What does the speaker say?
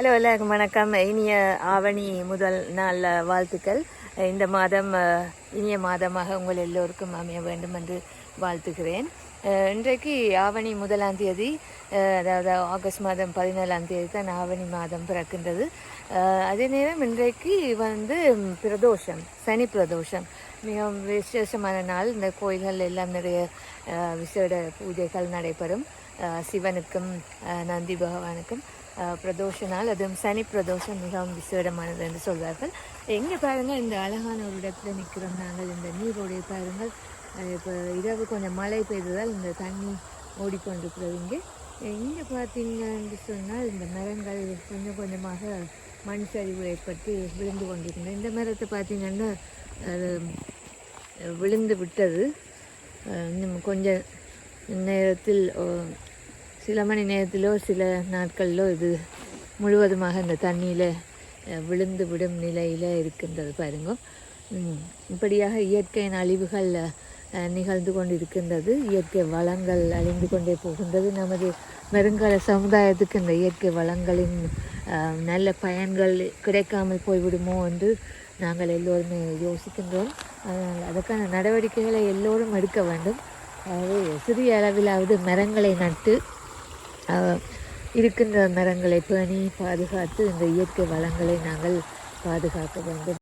Hello, எல்லாருக்கும் வணக்கம். இனிய ஆவணி முதல் நாள் வாழ்த்துக்கள். இந்த மாதம் இனிய மாதமாக உங்கள் எல்லோருக்கும் அமைய வேண்டும் என்று வாழ்த்துகிறேன். இன்றைக்கு ஆவணி 1ஆம் தேதி, அதாவது ஆகஸ்ட் மாதம் 17ஆம் தேதி தான் ஆவணி மாதம் பிறக்கின்றது. அதே நேரம் இன்றைக்கு பிரதோஷம், சனி பிரதோஷம், மிகவும் விசேஷமான நாள். இந்த கோயில்கள் எல்லாம் நிறைய விசேட பூஜைகள் நடைபெறும். சிவனுக்கும் நந்தி பகவானுக்கும் பிரதோஷ நாள், அதுவும் சனி பிரதோஷம் மிகவும் விசேடமானது என்று சொல்வார்கள். எங்கே பாருங்கள், இந்த அழகான ஒரு இடத்துல நிற்கிறோம் நாங்கள். இந்த நீரோடைய பாருங்கள், இப்போ இரவு கொஞ்சம் மழை பெய்ததால் இந்த தண்ணி ஓடிக்கொண்டிருக்கிறது. இங்கே பார்த்தீங்கன்னு சொன்னால் இந்த மரங்கள் கொஞ்சம் கொஞ்சமாக மண் சரிவு ஏற்பட்டு விழுந்து கொண்டிருக்கின்றன. இந்த மரத்தை பார்த்தீங்கன்னா அது விழுந்து விட்டது. இன்னும் கொஞ்ச நேரத்தில், சில மணி நேரத்திலோ சில நாட்களிலோ இது முழுவதுமாக இந்த தண்ணியில் விழுந்து விடும் நிலையில் இருக்கின்றது பாருங்க. இப்படியாக இயற்கையின் அழிவுகள் நிகழ்ந்து கொண்டு இருக்கின்றது. இயற்கை வளங்கள் அழிந்து கொண்டே போகின்றது. நமது வருங்கால சமுதாயத்துக்கு இந்த இயற்கை வளங்களின் நல்ல பயன்கள் கிடைக்காமல் போய்விடுமோ என்று நாங்கள் எல்லோருமே யோசிக்கின்றோம். அதற்கான நடவடிக்கைகளை எல்லோரும் எடுக்க வேண்டும். சிறிய அளவிலாவது மரங்களை நட்டு இருக்கின்ற மரங்களை பேணி பாதுகாத்து இந்த இயற்கை வளங்களை நாங்கள் பாதுகாக்க வேண்டும்.